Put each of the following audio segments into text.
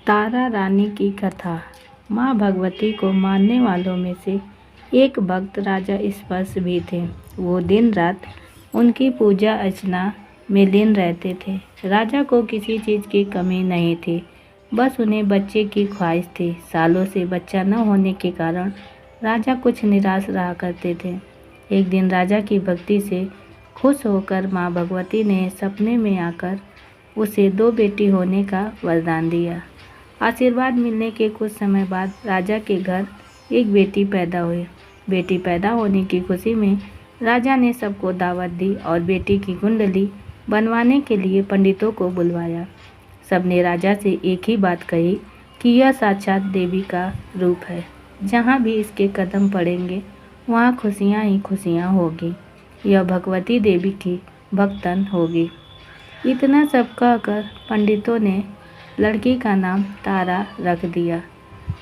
तारा रानी की कथा। माँ भगवती को मानने वालों में से एक भक्त राजा स्पर्श भी थे। वो दिन रात उनकी पूजा अर्चना में लीन रहते थे। राजा को किसी चीज़ की कमी नहीं थी, बस उन्हें बच्चे की ख्वाहिश थी। सालों से बच्चा न होने के कारण राजा कुछ निराश रहा करते थे। एक दिन राजा की भक्ति से खुश होकर माँ भगवती ने सपने में आकर उसे 2 बेटी होने का वरदान दिया। आशीर्वाद मिलने के कुछ समय बाद राजा के घर एक बेटी पैदा हुई। बेटी पैदा होने की खुशी में राजा ने सबको दावत दी और बेटी की कुंडली बनवाने के लिए पंडितों को बुलवाया। सबने राजा से एक ही बात कही कि यह साक्षात देवी का रूप है। जहाँ भी इसके कदम पड़ेंगे वहाँ खुशियाँ ही खुशियाँ होगी। यह भगवती देवी की भक्तन होगी। इतना सब कहकर पंडितों ने लड़की का नाम तारा रख दिया।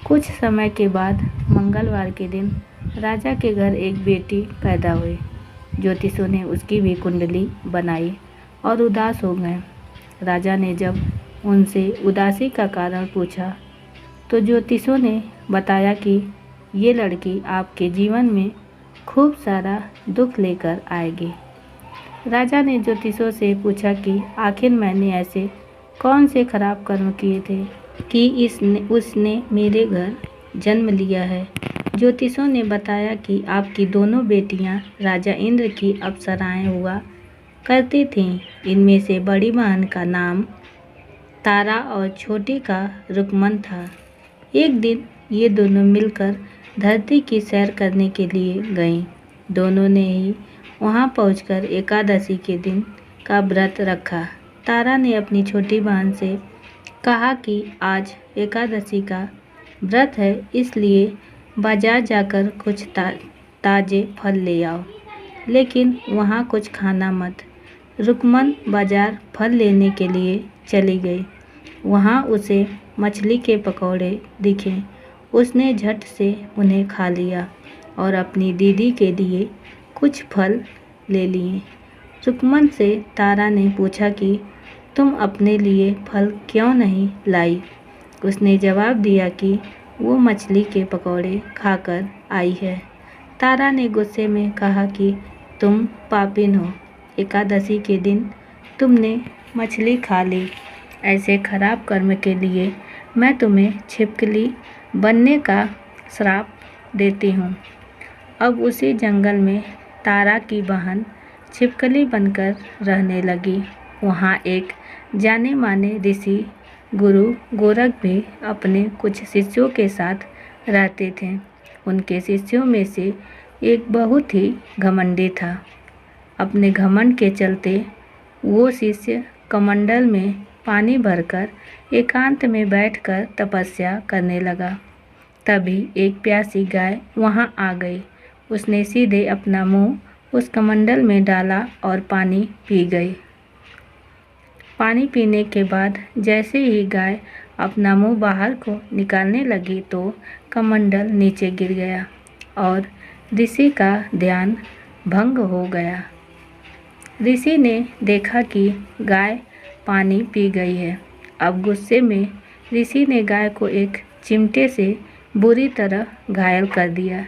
कुछ समय के बाद मंगलवार के दिन राजा के घर एक बेटी पैदा हुई। ज्योतिषों ने उसकी भी कुंडली बनाई और उदास हो गए। राजा ने जब उनसे उदासी का कारण पूछा तो ज्योतिषों ने बताया कि ये लड़की आपके जीवन में खूब सारा दुख लेकर आएगी। राजा ने ज्योतिषों से पूछा कि आखिर मैंने ऐसे कौन से खराब कर्म किए थे कि उसने मेरे घर जन्म लिया है। ज्योतिषों ने बताया कि आपकी दोनों बेटियां राजा इंद्र की अप्सराएं हुआ करती थीं। इनमें से बड़ी बहन का नाम तारा और छोटी का रुकमन था। एक दिन ये दोनों मिलकर धरती की सैर करने के लिए गईं। दोनों ने ही वहां पहुंचकर एकादशी के दिन का व्रत रखा। तारा ने अपनी छोटी बहन से कहा कि आज एकादशी का व्रत है, इसलिए बाजार जाकर कुछ ताज़े फल ले आओ, लेकिन वहाँ कुछ खाना मत। रुकमन बाजार फल लेने के लिए चली गई। वहाँ उसे मछली के पकौड़े दिखे। उसने झट से उन्हें खा लिया और अपनी दीदी के लिए कुछ फल ले लिए। रुकमन से तारा ने पूछा कि तुम अपने लिए फल क्यों नहीं लाई? उसने जवाब दिया कि वो मछली के पकौड़े खाकर आई है। तारा ने गुस्से में कहा कि तुम पापिन हो, एकादशी के दिन तुमने मछली खा ली। ऐसे खराब कर्म के लिए मैं तुम्हें छिपकली बनने का श्राप देती हूँ। अब उसी जंगल में तारा की बहन छिपकली बनकर रहने लगी। वहाँ एक जाने माने ऋषि गुरु गोरख भी अपने कुछ शिष्यों के साथ रहते थे। उनके शिष्यों में से एक बहुत ही घमंडी था। अपने घमंड के चलते वो शिष्य कमंडल में पानी भरकर एकांत में बैठकर तपस्या करने लगा। तभी एक प्यासी गाय वहाँ आ गई। उसने सीधे अपना मुंह उस कमंडल में डाला और पानी पी गई। पानी पीने के बाद जैसे ही गाय अपना मुंह बाहर को निकालने लगी तो कमंडल नीचे गिर गया और ऋषि का ध्यान भंग हो गया। ऋषि ने देखा कि गाय पानी पी गई है। अब गुस्से में ऋषि ने गाय को एक चिमटे से बुरी तरह घायल कर दिया।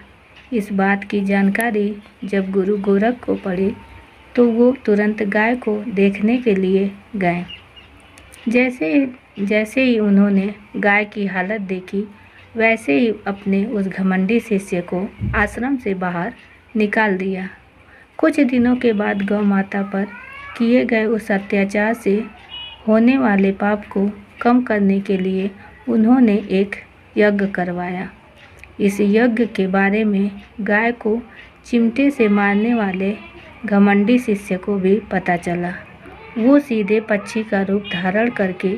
इस बात की जानकारी जब गुरु गोरख को पड़ी तो वो तुरंत गाय को देखने के लिए गए। जैसे ही उन्होंने गाय की हालत देखी, वैसे ही अपने उस घमंडी शिष्य को आश्रम से बाहर निकाल दिया। कुछ दिनों के बाद गौ माता पर किए गए उस अत्याचार से होने वाले पाप को कम करने के लिए उन्होंने एक यज्ञ करवाया। इस यज्ञ के बारे में गाय को चिमटे से मारने वाले घमंडी शिष्य को भी पता चला। वो सीधे पक्षी का रूप धारण करके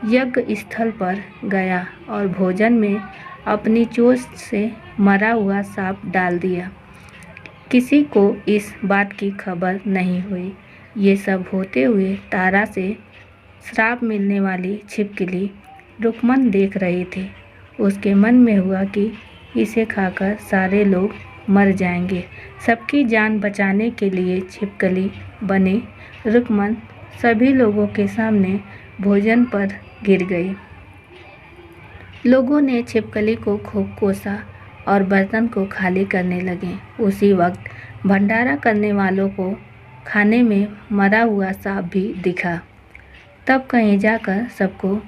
यज्ञ स्थल पर गया और भोजन में अपनी चोंच से मरा हुआ सांप डाल दिया। किसी को इस बात की खबर नहीं हुई। ये सब होते हुए तारा से श्राप मिलने वाली छिपकली रुकमन देख रही थी। उसके मन में हुआ कि इसे खाकर सारे लोग मर जाएंगे। सबकी जान बचाने के लिए छिपकली बनी रुकमन सभी लोगों के सामने भोजन पर गिर गई। लोगों ने छिपकली को खूब कोसा और बर्तन को खाली करने लगे। उसी वक्त भंडारा करने वालों को खाने में मरा हुआ सांप भी दिखा। तब कहीं जाकर सबको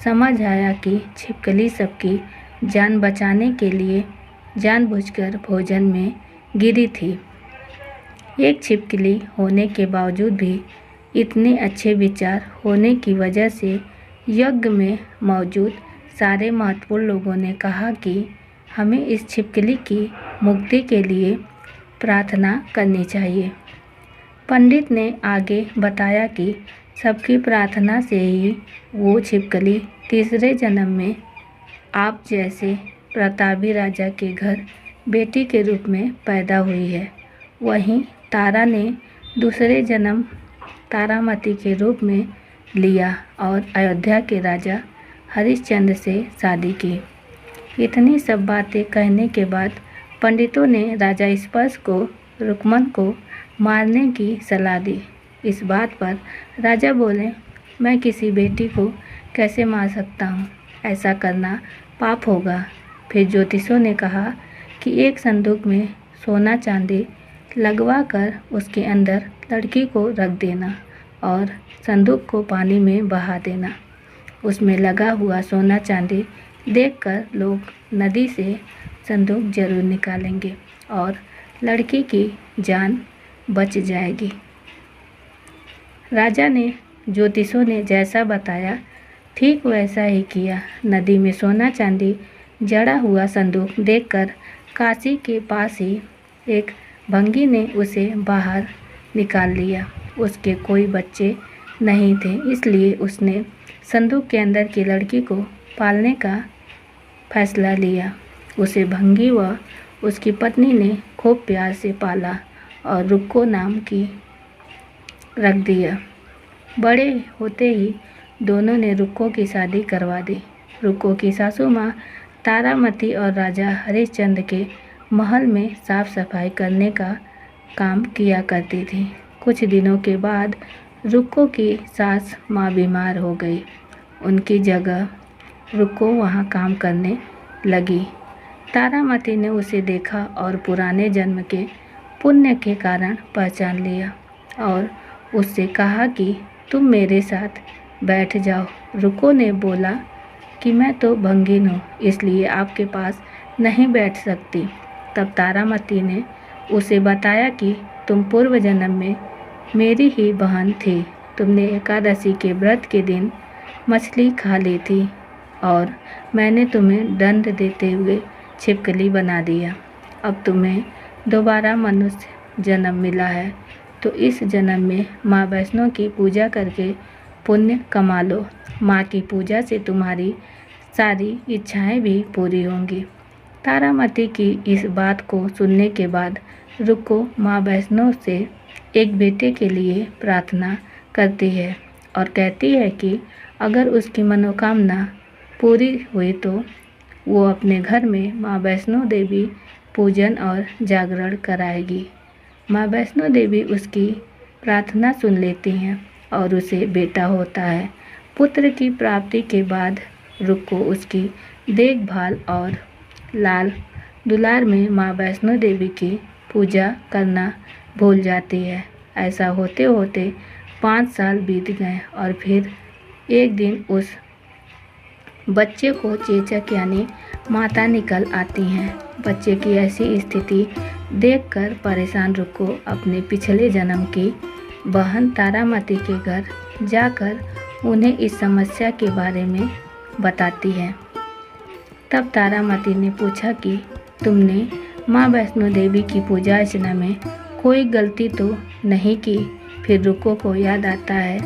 समझ आया कि छिपकली सबकी जान बचाने के लिए जानबूझकर भोजन में गिरी थी। एक छिपकली होने के बावजूद भी इतने अच्छे विचार होने की वजह से यज्ञ में मौजूद सारे महत्वपूर्ण लोगों ने कहा कि हमें इस छिपकली की मुक्ति के लिए प्रार्थना करनी चाहिए। पंडित ने आगे बताया कि सबकी प्रार्थना से ही वो छिपकली तीसरे जन्म में आप जैसे प्रतापी राजा के घर बेटी के रूप में पैदा हुई है। वहीं तारा ने दूसरे जन्म तारामती के रूप में लिया और अयोध्या के राजा हरिश्चंद्र से शादी की। इतनी सब बातें कहने के बाद पंडितों ने राजा स्पर्श को रुक्मन को मारने की सलाह दी। इस बात पर राजा बोले, मैं किसी बेटी को कैसे मार सकता हूँ? ऐसा करना पाप होगा। फिर ज्योतिषों ने कहा कि एक संदूक में सोना चांदी लगवा कर उसके अंदर लड़की को रख देना और संदूक को पानी में बहा देना। उसमें लगा हुआ सोना चांदी देखकर लोग नदी से संदूक जरूर निकालेंगे और लड़की की जान बच जाएगी। राजा ने ज्योतिषों ने जैसा बताया ठीक वैसा ही किया। नदी में सोना चांदी जड़ा हुआ संदूक देखकर काशी के पास ही एक भंगी ने उसे बाहर निकाल लिया। उसके कोई बच्चे नहीं थे, इसलिए उसने संदूक के अंदर की लड़की को पालने का फैसला लिया। उसे भंगी व उसकी पत्नी ने खूब प्यार से पाला और रुक्को नाम की रख दिया। बड़े होते ही दोनों ने रुक्को की शादी करवा दी। रुक्को की सासू माँ तारामती और राजा हरिश्चंद्र के महल में साफ सफाई करने का काम किया करती थी। कुछ दिनों के बाद रुक्को की सास माँ बीमार हो गई। उनकी जगह रुक्को वहाँ काम करने लगी। तारामती ने उसे देखा और पुराने जन्म के पुण्य के कारण पहचान लिया और उससे कहा कि तुम मेरे साथ बैठ जाओ। रुक्को ने बोला कि मैं तो भंगिन हूँ, इसलिए आपके पास नहीं बैठ सकती। तब तारामती ने उसे बताया कि तुम पूर्व जन्म में मेरी ही बहन थी। तुमने एकादशी के व्रत के दिन मछली खा ली थी और मैंने तुम्हें दंड देते हुए छिपकली बना दिया। अब तुम्हें दोबारा मनुष्य जन्म मिला है, तो इस जन्म में माँ वैष्णो की पूजा करके पुण्य कमा लो। माँ की पूजा से तुम्हारी सारी इच्छाएं भी पूरी होंगी। तारामती की इस बात को सुनने के बाद रुक्को माँ वैष्णो से एक बेटे के लिए प्रार्थना करती है और कहती है कि अगर उसकी मनोकामना पूरी हुई तो वो अपने घर में माँ वैष्णो देवी पूजन और जागरण कराएगी। माँ वैष्णो देवी उसकी प्रार्थना सुन लेती हैं और उसे बेटा होता है। पुत्र की प्राप्ति के बाद रुक्को उसकी देखभाल और लाल दुलार में माँ वैष्णो देवी की पूजा करना भूल जाती है। ऐसा होते होते 5 साल बीत गए और फिर एक दिन उस बच्चे को चेचक यानी माता निकल आती हैं। बच्चे की ऐसी स्थिति देखकर परेशान रुक्को अपने पिछले जन्म की बहन तारामती के घर जाकर उन्हें इस समस्या के बारे में बताती है। तब तारामती ने पूछा कि तुमने माँ वैष्णो देवी की पूजा अर्चना में कोई गलती तो नहीं की। फिर रुक्को को याद आता है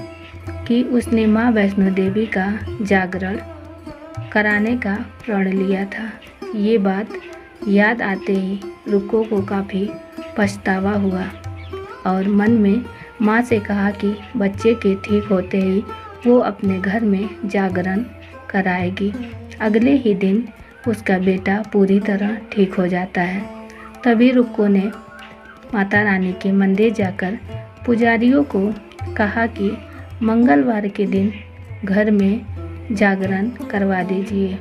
कि उसने माँ वैष्णो देवी का जागरण कराने का प्रण लिया था। ये बात याद आते ही रुक्को को काफ़ी पछतावा हुआ और मन में माँ से कहा कि बच्चे के ठीक होते ही वो अपने घर में जागरण कराएगी। अगले ही दिन उसका बेटा पूरी तरह ठीक हो जाता है। तभी रुक्को ने माता रानी के मंदिर जाकर पुजारियों को कहा कि मंगलवार के दिन घर में जागरण करवा दीजिए।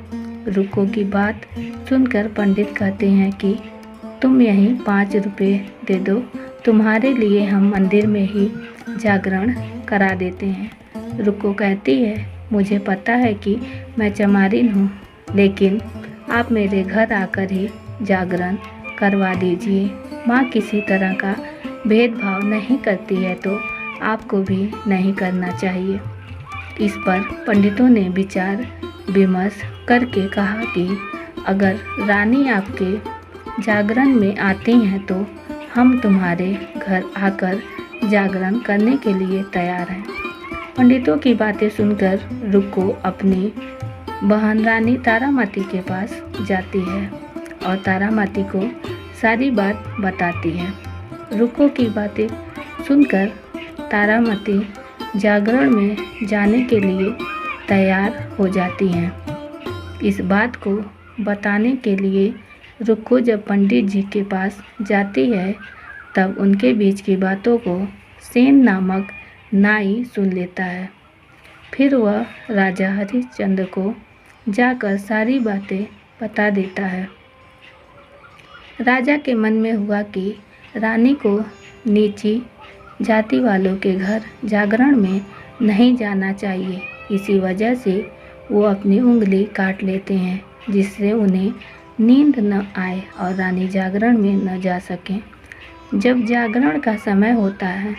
रुक्को की बात सुनकर पंडित कहते हैं कि तुम यहीं 5 रुपये दे दो, तुम्हारे लिए हम मंदिर में ही जागरण करा देते हैं। रुक्को कहती है, मुझे पता है कि मैं चमारिन हूँ, लेकिन आप मेरे घर आकर ही जागरण करवा दीजिए। माँ किसी तरह का भेदभाव नहीं करती है तो आपको भी नहीं करना चाहिए। इस पर पंडितों ने विचार विमर्श करके कहा कि अगर रानी आपके जागरण में आती हैं तो हम तुम्हारे घर आकर जागरण करने के लिए तैयार हैं। पंडितों की बातें सुनकर रुक्को अपनी बहन रानी तारामती के पास जाती है और तारामती को सारी बात बताती है। रुक्को की बातें सुनकर तारामती जागरण में जाने के लिए तैयार हो जाती हैं। इस बात को बताने के लिए रुक्को जब पंडित जी के पास जाती है तब उनके बीच की बातों को सेन नामक नाई सुन लेता है। फिर वह राजा हरिश्चंद्र को जाकर सारी बातें बता देता है। राजा के मन में हुआ कि रानी को नीची जाति वालों के घर जागरण में नहीं जाना चाहिए। इसी वजह से वो अपनी उंगली काट लेते हैं, जिससे उन्हें नींद न आए और रानी जागरण में न जा सकें। जब जागरण का समय होता है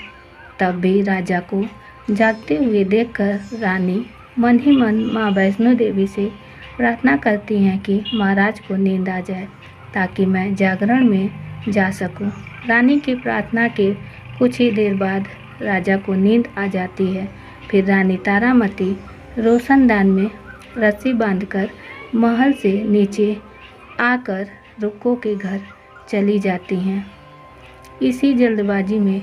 तब भी राजा को जागते हुए देखकर रानी मन ही मन माँ वैष्णो देवी से प्रार्थना करती हैं कि महाराज को नींद आ जाए ताकि मैं जागरण में जा सकूं। रानी की प्रार्थना के कुछ ही देर बाद राजा को नींद आ जाती है। फिर रानी तारामती रोशनदान में रस्सी बांधकर महल से नीचे आकर रुक्को के घर चली जाती हैं। इसी जल्दबाजी में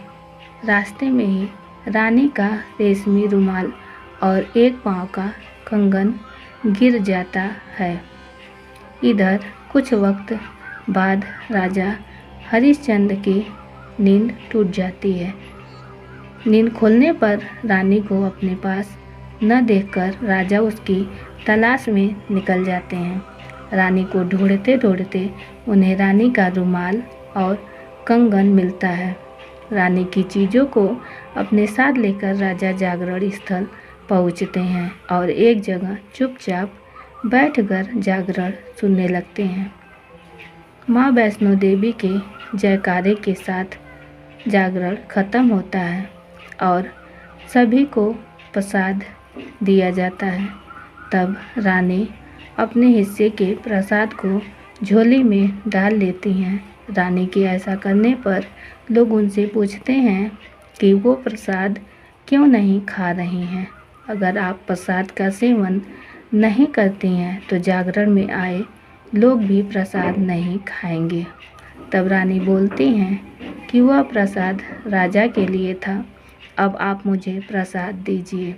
रास्ते में ही रानी का रेशमी रुमाल और एक पाँव का कंगन गिर जाता है। इधर कुछ वक्त बाद राजा हरिश्चंद्र की नींद टूट जाती है। नींद खुलने पर रानी को अपने पास न देखकर राजा उसकी तलाश में निकल जाते हैं। रानी को ढूंढते ढूंढते उन्हें रानी का रुमाल और कंगन मिलता है। रानी की चीज़ों को अपने साथ लेकर राजा जागरण स्थल पहुंचते हैं और एक जगह चुपचाप बैठकर जागरण सुनने लगते हैं। माँ वैष्णो देवी के जयकारे के साथ जागरण खत्म होता है और सभी को प्रसाद दिया जाता है। तब रानी अपने हिस्से के प्रसाद को झोली में डाल लेती हैं। रानी के ऐसा करने पर लोग उनसे पूछते हैं कि वो प्रसाद क्यों नहीं खा रही हैं। अगर आप प्रसाद का सेवन नहीं करती हैं तो जागरण में आए लोग भी प्रसाद नहीं खाएंगे। तब रानी बोलती हैं कि वह प्रसाद राजा के लिए था, अब आप मुझे प्रसाद दीजिए।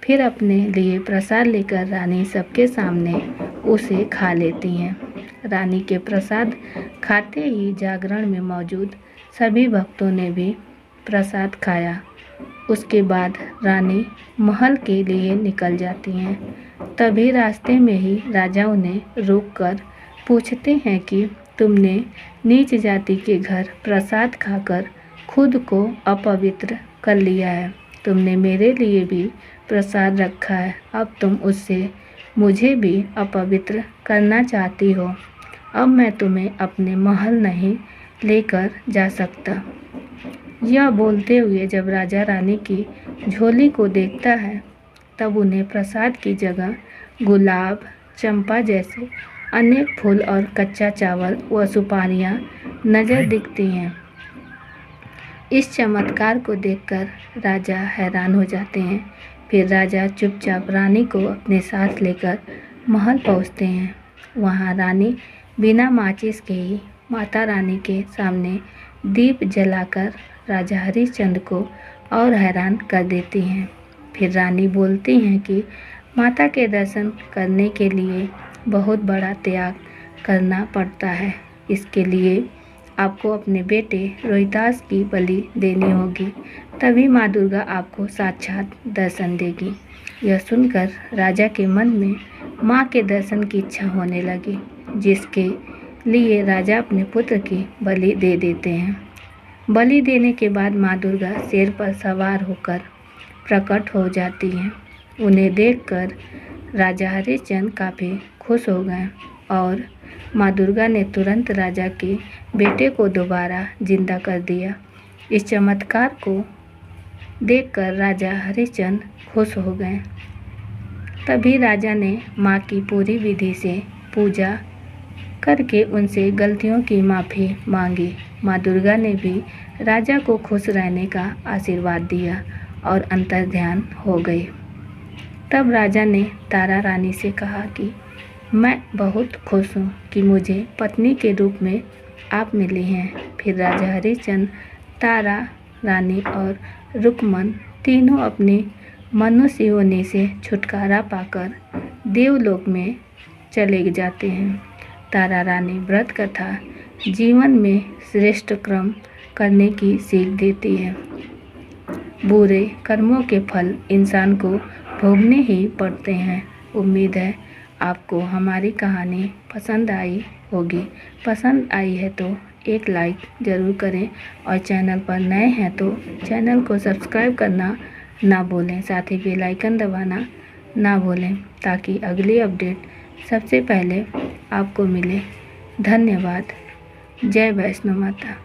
फिर अपने लिए प्रसाद लेकर रानी सबके सामने उसे खा लेती हैं। रानी के प्रसाद खाते ही जागरण में मौजूद सभी भक्तों ने भी प्रसाद खाया। उसके बाद रानी महल के लिए निकल जाती हैं। तभी रास्ते में ही राजा उन्हें रोककर पूछते हैं कि तुमने नीच जाति के घर प्रसाद खाकर खुद को अपवित्र कर लिया है। तुमने मेरे लिए भी प्रसाद रखा है, अब तुम उससे मुझे भी अपवित्र करना चाहती हो। अब मैं तुम्हें अपने महल नहीं लेकर जा सकता। यह बोलते हुए जब राजा रानी की झोली को देखता है तब उन्हें प्रसाद की जगह गुलाब, चंपा जैसे अनेक फूल और कच्चा चावल व सुपारियाँ नजर दिखती हैं। इस चमत्कार को देखकर राजा हैरान हो जाते हैं। फिर राजा चुपचाप रानी को अपने साथ लेकर महल पहुंचते हैं। वहां रानी बिना माचिस के ही माता रानी के सामने दीप जलाकर राजा हरिश्चंद्र को और हैरान कर देती हैं। फिर रानी बोलती हैं कि माता के दर्शन करने के लिए बहुत बड़ा त्याग करना पड़ता है। इसके लिए आपको अपने बेटे रोहितास की बलि देनी होगी, तभी माँ दुर्गा आपको साक्षात दर्शन देगी। यह सुनकर राजा के मन में माँ के दर्शन की इच्छा होने लगी, जिसके लिए राजा अपने पुत्र की बलि दे देते हैं। बलि देने के बाद माँ दुर्गा शेर पर सवार होकर प्रकट हो जाती हैं। उन्हें देखकर राजा हरिश्चंद्र काफ़ी खुश हो गए और माँ दुर्गा ने तुरंत राजा के बेटे को दोबारा जिंदा कर दिया। इस चमत्कार को देखकर राजा हरिश्चंद्र खुश हो गए। तभी राजा ने माँ की पूरी विधि से पूजा करके उनसे गलतियों की माफ़ी मांगी। माँ दुर्गा ने भी राजा को खुश रहने का आशीर्वाद दिया और अंतर्ध्यान हो गए। तब राजा ने तारा रानी से कहा कि मैं बहुत खुश हूँ कि मुझे पत्नी के रूप में आप मिली हैं। फिर राजा हरिश्चंद्र, तारा रानी और रुक्मन तीनों अपने मनुष्य योनि से छुटकारा पाकर देवलोक में चले जाते हैं। तारा रानी व्रत कथा जीवन में श्रेष्ठ कर्म करने की सीख देती है। बुरे कर्मों के फल इंसान को भोगने ही पड़ते हैं। उम्मीद है आपको हमारी कहानी पसंद आई होगी। पसंद आई है तो एक लाइक ज़रूर करें और चैनल पर नए हैं तो चैनल को सब्सक्राइब करना ना भूलें। साथ ही बेल आइकन दबाना ना भूलें ताकि अगली अपडेट सबसे पहले आपको मिले। धन्यवाद। जय वैष्णो माता।